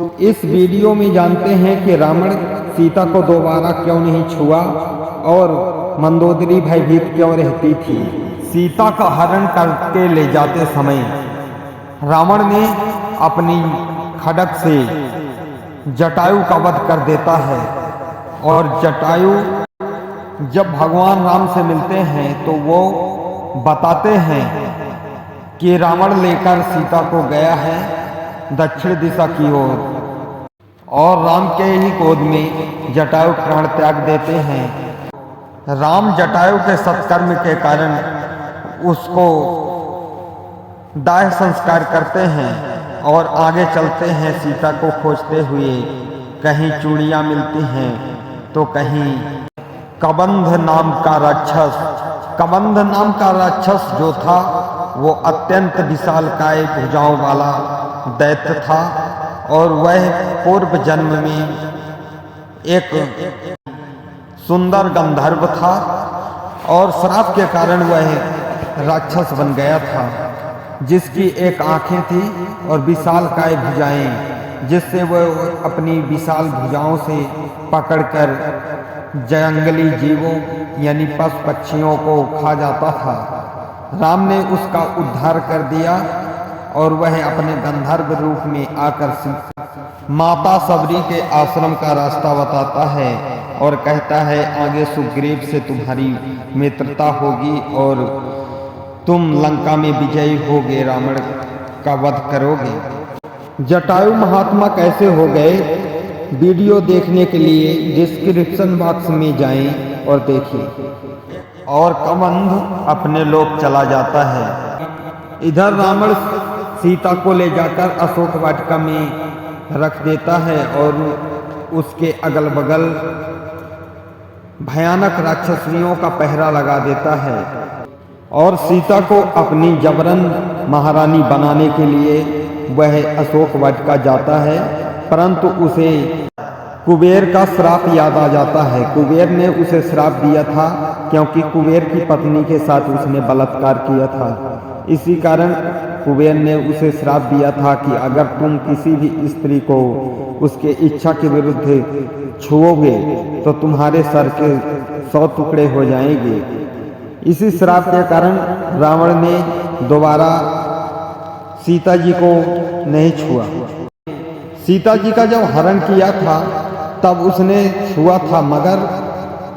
तो इस वीडियो में जानते हैं कि रावण सीता को दोबारा क्यों नहीं छुआ और मंदोदरी भयभीत क्यों रहती थी। सीता का हरण करके ले जाते समय रावण ने अपनी खड्ग से जटायु का वध कर देता है और जटायु जब भगवान राम से मिलते हैं तो वो बताते हैं कि रावण लेकर सीता को गया है दक्षिण दिशा की ओर और राम के ही गोद में जटायु प्राण त्याग देते हैं। राम जटायु के सत्कर्म के कारण उसको दाह संस्कार करते हैं और आगे चलते हैं सीता को खोजते हुए। कहीं चूड़ियाँ मिलती हैं तो कहीं कबंध नाम का राक्षस जो था वो अत्यंत विशालकाय भुजाओं वाला दैत्य था और वह पूर्व जन्म में एक सुंदर गंधर्व था और श्राप के कारण वह राक्षस बन गया था, जिसकी एक आंखें थी और विशालकाय भुजाएं, जिससे वह अपनी विशाल भुजाओं से पकड़कर जंगली जीवों यानी पशु पक्षियों को खा जाता था। राम ने उसका उद्धार कर दिया और वह अपने गंधर्व रूप में आकर माता सबरी के आश्रम का रास्ता बताता है और कहता है आगे सुग्रीव से तुम्हारी मित्रता होगी और तुम लंका में विजयी होगे, रावण का वध करोगे। जटायु महात्मा कैसे हो गए, वीडियो देखने के लिए डिस्क्रिप्शन बॉक्स में जाएं और देखिए। और कबंध अपने लोक चला जाता है। इधर रावण सीता को ले जाकर अशोक वाटिका में रख देता है और उसके अगल बगल भयानक राक्षसियों का पहरा लगा देता है और सीता को अपनी जबरन महारानी बनाने के लिए वह अशोक वाटिका जाता है, परंतु उसे कुबेर का श्राप याद आ जाता है। कुबेर ने उसे श्राप दिया था क्योंकि कुबेर की पत्नी के साथ उसने बलात्कार किया था। इसी कारण कुबेर ने उसे श्राप दिया था कि अगर तुम किसी भी स्त्री को उसके इच्छा के विरुद्ध छुओगे तो तुम्हारे सर के 100 टुकड़े हो जाएंगे। इसी श्राप के कारण रावण ने दोबारा सीता जी को नहीं छुआ। सीता जी का जब हरण किया था तब उसने छुआ था, मगर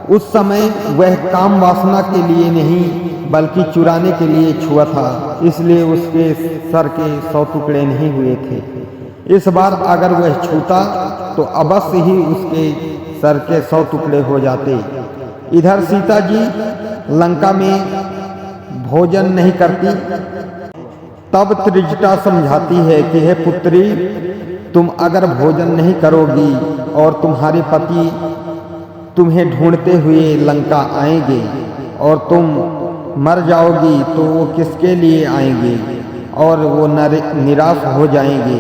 उस समय वह काम वासना के लिए नहीं बल्कि चुराने के लिए छुआ था, इसलिए उसके सर के 100 टुकड़े नहीं हुए थे। इस बार अगर वह छूता तो अवश्य ही उसके सर के 100 टुकड़े हो जाते। इधर सीता जी लंका में भोजन नहीं करती, तब त्रिजटा समझाती है कि हे पुत्री, तुम अगर भोजन नहीं करोगी और तुम्हारे पति तुम्हें ढूंढते हुए लंका आएंगे और तुम मर जाओगी तो वो किसके लिए आएंगे और वो निराश हो जाएंगे।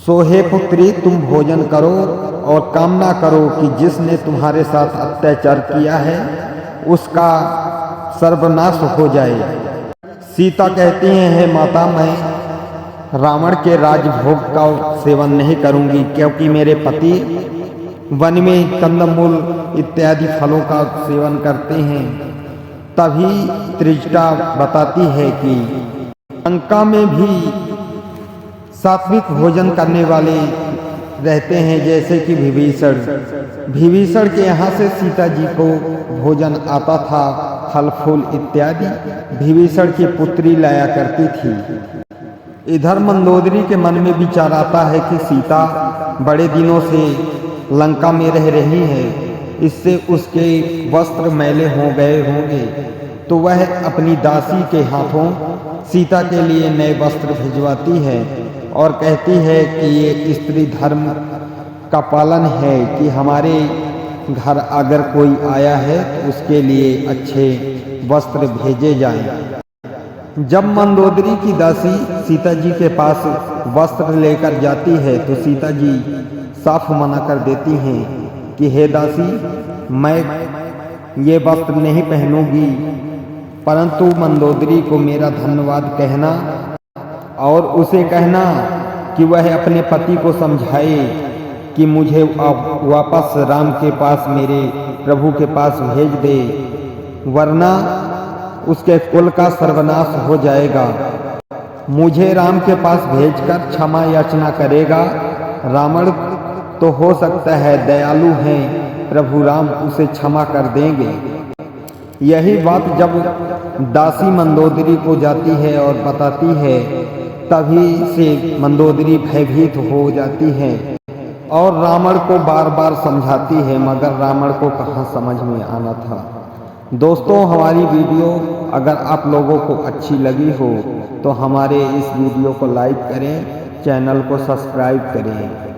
सो हे पुत्री, तुम भोजन करो और कामना करो कि जिसने तुम्हारे साथ अत्याचार किया है उसका सर्वनाश हो जाए। सीता कहती हैं, हे माता, मैं रावण के राजभोग का सेवन नहीं करूंगी क्योंकि मेरे पति वन में कंदमूल इत्यादि फलों का सेवन करते हैं। तभी त्रिजटा बताती है कि लंका में भी सात्विक भोजन करने वाले रहते हैं, जैसे कि विभीषण के यहाँ से सीता जी को भोजन आता था, फल फूल इत्यादि विभीषण की पुत्री लाया करती थी। इधर मंदोदरी के मन में विचार आता है कि सीता बड़े दिनों से लंका में रह रही है, इससे उसके वस्त्र मैले हो गए होंगे, तो वह अपनी दासी के हाथों सीता के लिए नए वस्त्र भिजवाती है और कहती है कि ये स्त्री धर्म का पालन है कि हमारे घर अगर कोई आया है तो उसके लिए अच्छे वस्त्र भेजे जाएं। जब मंदोदरी की दासी सीता जी के पास वस्त्र लेकर जाती है तो सीता जी साफ मना कर देती हैं कि हे दासी, मैं ये वस्त्र नहीं पहनूंगी, परंतु मंदोदरी को मेरा धन्यवाद कहना और उसे कहना कि वह अपने पति को समझाए कि मुझे वापस राम के पास, मेरे प्रभु के पास भेज दे, वरना उसके कुल का सर्वनाश हो जाएगा। मुझे राम के पास भेजकर क्षमा याचना करेगा। रावण तो हो सकता है दयालु हैं, प्रभु राम उसे क्षमा कर देंगे। यही बात जब दासी मंदोदरी को जाती है और बताती है, तभी से मंदोदरी भयभीत हो जाती है और रावण को बार बार समझाती है, मगर रावण को कहाँ समझ में आना था। दोस्तों, हमारी वीडियो अगर आप लोगों को अच्छी लगी हो तो हमारे इस वीडियो को लाइक करें, चैनल को सब्सक्राइब करें।